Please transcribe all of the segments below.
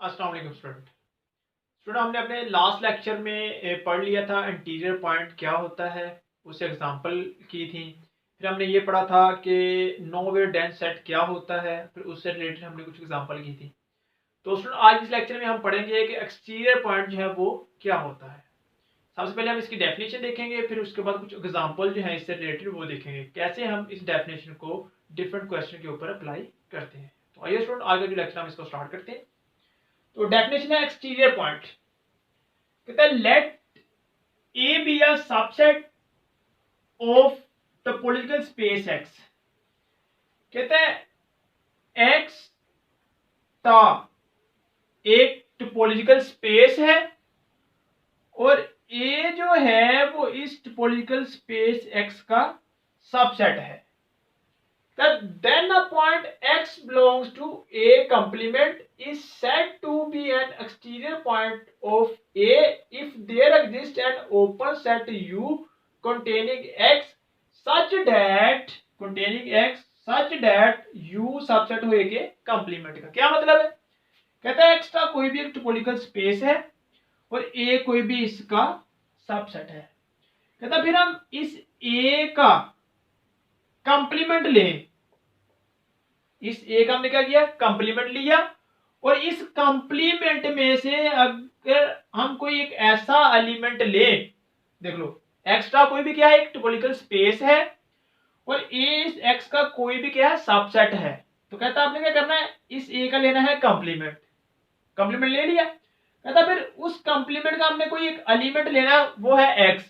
अस्सलाम वालेकुम स्टूडेंट हमने अपने लास्ट लेक्चर में पढ़ लिया था इंटीरियर पॉइंट क्या होता है, उसे एग्जांपल की थी। फिर हमने ये पढ़ा था कि नोवेयर डेंस सेट क्या होता है, फिर उससे रिलेटेड हमने कुछ एग्जांपल की थी। तो स्टूडेंट आज इस लेक्चर में हम पढ़ेंगे कि एक्सटीरियर पॉइंट जो है वो क्या होता है। सबसे पहले हम इसकी डेफिनेशन देखेंगे, फिर उसके बाद कुछ एग्जाम्पल जो है इससे रिलेटेड वो देखेंगे कैसे हम इस डेफिनेशन को डिफरेंट क्वेश्चन के ऊपर अप्लाई करते हैं। तो आइए स्टूडेंट आगे जो लेक्चर हम इसको स्टार्ट करते हैं। तो डेफिनेशन है एक्सटीरियर पॉइंट, कहता है let A B a subset of topological space X. कहता है एक्स का एक टोपोलॉजिकल स्पेस है और ए जो है वो इस टोपोलॉजिकल स्पेस एक्स का सबसेट है। Then a point x belongs to a complement is said to be an exterior point of A if there exists an open set U containing x such that U subset हो A के complement का। क्या मतलब है? कहता है x का कोई भी एक टोपोलॉजिकल स्पेस है और A कोई भी इसका सबसेट है। कहता फिर हम इस A का कंप्लीमेंट लें, इस ए का हमने क्या किया, कंप्लीमेंट लिया, और इस कंप्लीमेंट में से अगर हम कोई एक ऐसा एलिमेंट ले, देख लो एक्स्ट्रा कोई भी क्या है, एक टोपोलॉजिकल स्पेस है और ए इस एक्स का कोई भी क्या है, सबसेट है। तो कहता आपने क्या करना है, इस ए का लेना है कंप्लीमेंट, कंप्लीमेंट ले लिया। कहता फिर उस कंप्लीमेंट का हमने कोई एक एलिमेंट लेना, वो है एक्स।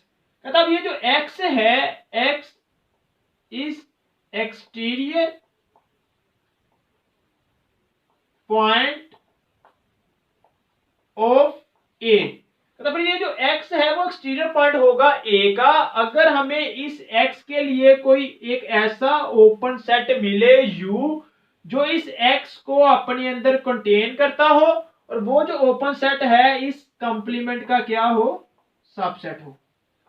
कहता अब ये जो एक्स है, x is exterior point of A. मतलब ये जो x है वो एक्सटीरियर पॉइंट होगा a का अगर हमें इस x के लिए कोई एक ऐसा ओपन सेट मिले u जो इस x को अपने अंदर कंटेन करता हो और वो जो ओपन सेट है इस कंप्लीमेंट का क्या हो, सबसेट हो।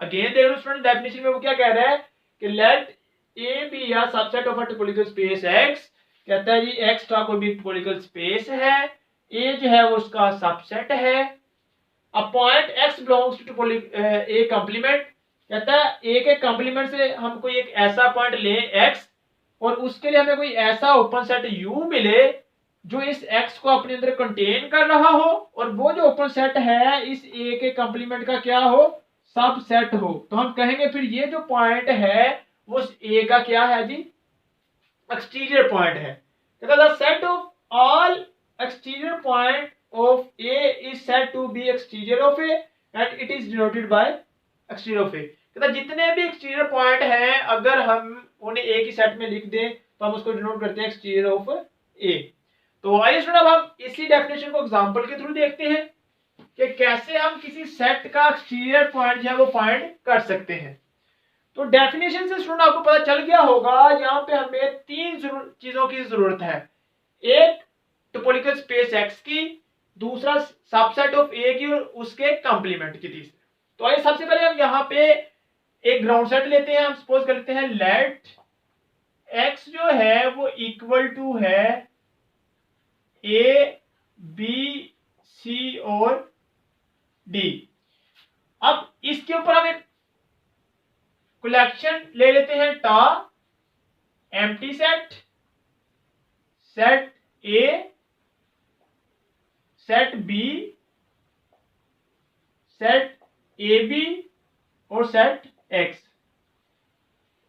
अगेन देख लो स्टूडेंट, डेफिनेशन में वो क्या कह रहा है कि लेट ए बी या subset of a topological space x। कहता है जी एक्स का कोई भी टोपोलॉजिकल स्पेस है, ए जो है वो उसका सबसेट है। A point X belongs to A complement. कहता है ए के कंप्लीमेंट से हम कोई एक ऐसा पॉइंट ले एक्स और उसके लिए हमें कोई ऐसा ओपन सेट यू मिले जो इस एक्स को अपने अंदर कंटेन कर रहा हो और वो जो ओपन सेट है इस ए के कंप्लीमेंट का क्या हो, सबसेट हो। तो हम कहेंगे फिर ये जो पॉइंट है वो ए का क्या है जी, एक्सटीरियर पॉइंट है। The set of all exterior point of A is said to be exterior of A and it is denoted by exterior of A. जितने भी एक्सटीरियर पॉइंट हैं अगर हम उन्हें ए की सेट में लिख दें तो हम उसको डिनोट करते हैं एक्सटीरियर ऑफ ए। तो आइए स्टूडेंट अब हम इसी डेफिनेशन को एग्जांपल के थ्रू देखते हैं कि कैसे हम किसी सेट का एक्सटीरियर पॉइंट जो है वो फाइंड कर सकते हैं। तो डेफिनेशन से स्टूडेंट आपको पता चल गया होगा, यहाँ पे हमें तीन चीजों की जरूरत है। एक टोपोलॉजिकल स्पेस एक्स की, दूसरा सबसेट ऑफ ए की और उसके कंप्लीमेंट की तीसरी। तो आइए सबसे पहले हम यहाँ पे एक ग्राउंड सेट लेते हैं। हम सपोज कर लेते हैं लेट एक्स जो है वो इक्वल टू है ए बी सी और डी। अब इसके ऊपर हम एक कलेक्शन ले लेते हैं टा empty set, set A, set B, set A B और सेट एक्स।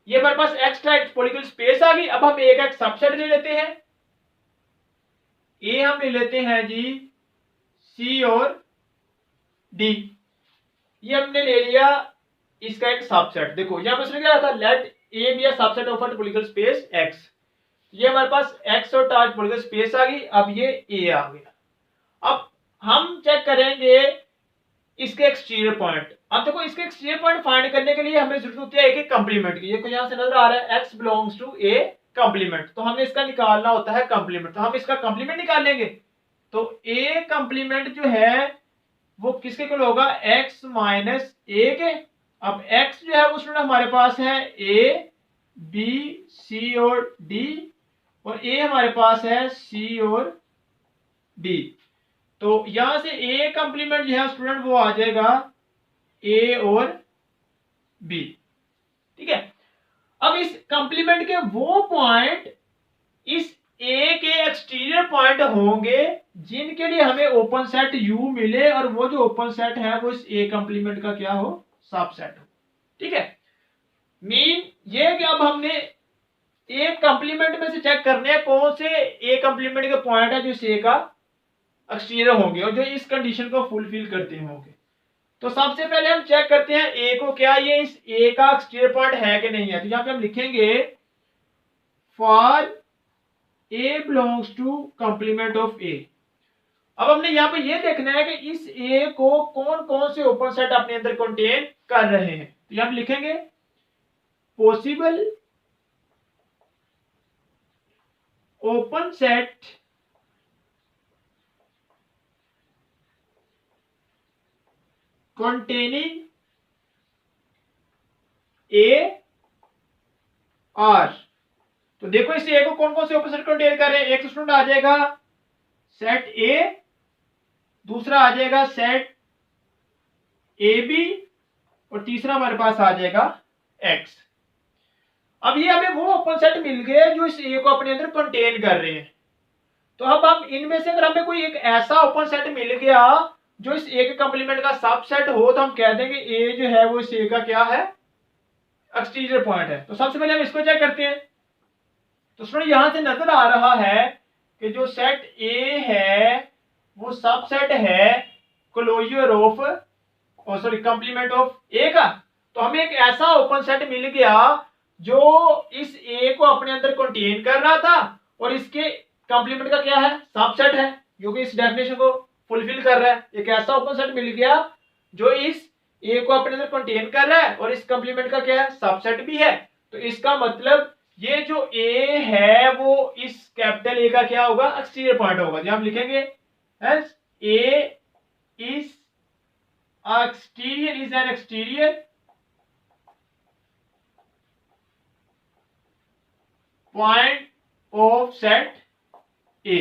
ये हमारे पास एक्स का एक टोपोलॉजिकल स्पेस आ गई। अब हम एक एक सबसेट ले लेते हैं। ए हम ले लेते हैं जी सी और डी, ये हमने ले लिया इसका एक सबसेट। देखो यहां पर क्या था, let A B a subset of a topological space X. ये हमारे पास एक्स और टोपोलॉजिकल स्पेस आ गई। अब ये ए आ गया। अब हम चेक करेंगे इसके एक्सटीरियर पॉइंट। अब देखो इसके एक्सटीरियर पॉइंट फाइंड करने के लिए हमें जरूरत होती है एक कंप्लीमेंट की। ये को यहां से नजर आ रहा है X belongs to A complement, तो हमें इसका निकालना होता है कंप्लीमेंट। तो हम इसका कंप्लीमेंट निकाल लेंगे। तो ए कंप्लीमेंट जो है वो किसके इक्वल होगा, एक्स माइनस ए के। अब एक्स जो है वो स्टूडेंट हमारे पास है ए बी सी और डी और ए हमारे पास है सी और डी। तो यहां से ए कंप्लीमेंट जो है स्टूडेंट वो आ जाएगा ए और बी। ठीक है, अब इस कंप्लीमेंट के वो पॉइंट इस ए के एक्सटीरियर पॉइंट होंगे जिनके लिए हमें ओपन सेट यू मिले और वो जो ओपन सेट है वो इस ए कंप्लीमेंट का क्या हो, सबसेट हो। ठीक है, मीन ये कि अब हमने ए कंप्लीमेंट में से चेक करने हैं कौन से ए कंप्लीमेंट के पॉइंट है जो इस ए का एक्सटीरियर होंगे और जो इस कंडीशन को फुलफिल करते होंगे। तो सबसे पहले हम चेक करते हैं ए को, क्या ये इस ए का एक्सटीरियर पॉइंट है कि नहीं है। तो यहां पे हम लिखेंगे for A belongs to complement of A. अब हमने यहाँ पे ये देखना है कि इस ए को कौन कौन से ओपन सेट अपने अंदर कंटेन कर रहे हैं। तो यहां हम लिखेंगे possible open set containing A R। तो देखो इस ए को कौन कौन से ओपन सेट कंटेन कर रहे हैं। एक स्टूडेंट आ जाएगा सेट ए, दूसरा आ जाएगा सेट ए बी और तीसरा हमारे पास आ जाएगा एक्स। अब ये हमें वो ओपन सेट मिल गए जो इस ए को अपने अंदर कंटेन कर रहे हैं। तो अब हम इनमें से अगर हमें कोई एक ऐसा ओपन सेट मिल गया जो इस ए के कंप्लीमेंट का सबसेट हो तो हम कह देंगे ए जो है वो इस ए का क्या है, एक्सटीरियर पॉइंट है। तो सबसे पहले हम इसको चेक करते हैं। तो स्टूडेंट यहां से नजर आ रहा है कि जो सेट ए है वो सबसेट है closure of sorry complement of A का। तो हमें एक ऐसा ओपन सेट मिल गया जो इस ए को अपने अंदर कंटेन कर रहा था और इसके कंप्लीमेंट का क्या है, सबसेट है, जो कि इस डेफिनेशन को फुलफिल कर रहा है। एक ऐसा ओपन सेट मिल गया जो इस ए को अपने अंदर कंटेन कर रहा है और इस कंप्लीमेंट का क्या है, सबसेट भी है। तो इसका मतलब ये जो ए है वो इस कैपिटल ए का क्या होगा, एक्सटीरियर पॉइंट होगा। जो हम लिखेंगे S A is exterior, is an exterior point of set ए।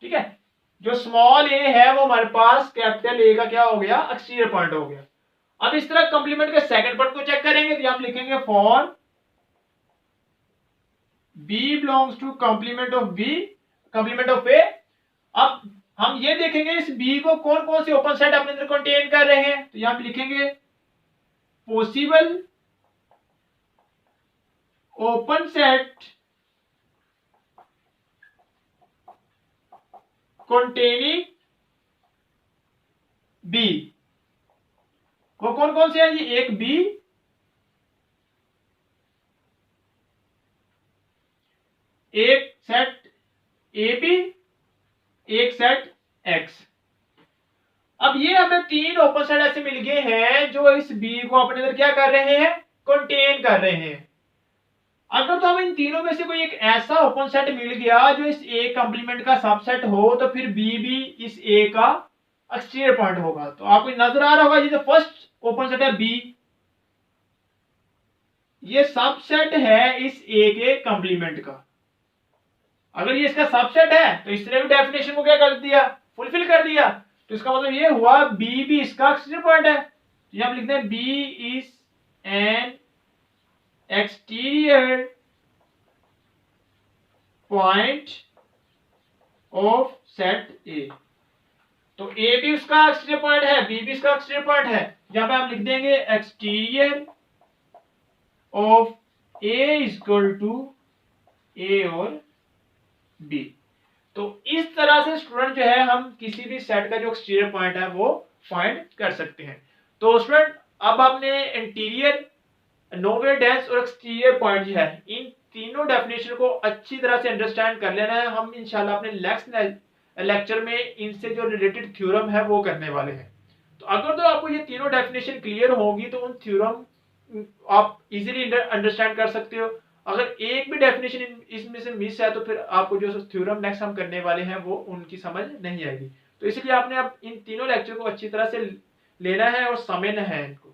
ठीक है, जो स्मॉल ए है वो हमारे पास कैपिटल ए का क्या हो गया, एक्सटीरियर पॉइंट हो गया। अब इस तरह कंप्लीमेंट के सेकंड पॉइंट को चेक करेंगे। तो हम लिखेंगे for B belongs to complement of B, complement of A. अब हम ये देखेंगे इस बी को कौन कौन से ओपन सेट अपने अंदर कंटेन कर रहे हैं। तो यहां लिखेंगे possible open set containing B. वो कौन कौन से हैं, ये एक बी, एक सेट ए बी, एक सेट एक्स। अब ये हमें तीन ओपन सेट ऐसे मिल गए हैं जो इस बी को अपने अंदर क्या कर रहे हैं, कंटेन कर रहे हैं। अगर तो हमें इन तीनों में से कोई एक ऐसा ओपन सेट मिल गया जो इस ए कंप्लीमेंट का सबसेट हो तो फिर बी भी इस ए का एक्सटीरियर पॉइंट होगा। तो आपको नजर आ रहा होगा ये जो फर्स्ट ओपन सेट है बी, ये सबसेट है इस ए के कंप्लीमेंट का। अगर ये इसका सबसेट है तो इसने भी डेफिनेशन को क्या कर दिया, फुलफिल कर दिया। तो इसका मतलब ये हुआ बी भी इसका एक्सटीरियर पॉइंट है। तो यहां हम लिखते हैं B is an exterior point of set A। तो A भी उसका एक्सटीरियर पॉइंट है, B भी इसका एक्सटीरियर पॉइंट है। यहां पे हम लिख देंगे exterior of A is equal to A और B। तो इस तरह से स्टूडेंट जो है हम किसी भी सेट का जो एक्सटीरियर पॉइंट है वो फाइंड कर सकते हैं। तो स्टूडेंट अब आपने इंटीरियर, नोवेल डेंस और एक्सटीरियर पॉइंट जो है इन तीनों डेफिनेशन को अच्छी तरह से अंडरस्टैंड कर लेना है। हम इंशाल्लाह अपने नेक्स्ट लेक्चर में इनसे जो रिलेटेड थ्योरम है वो करने वाले हैं। तो अगर तो आपको ये तीनों डेफिनेशन क्लियर होगी तो उन थ्योरम आप इजीली अंडरस्टैंड कर सकते हो। अगर एक भी डेफिनेशन इसमें से मिस है तो फिर आपको जो थ्योरम नेक्स्ट हम करने वाले हैं वो उनकी समझ नहीं आएगी। तो इसलिए आपने अब इन तीनों लेक्चर को अच्छी तरह से लेना है और समझना है इनको।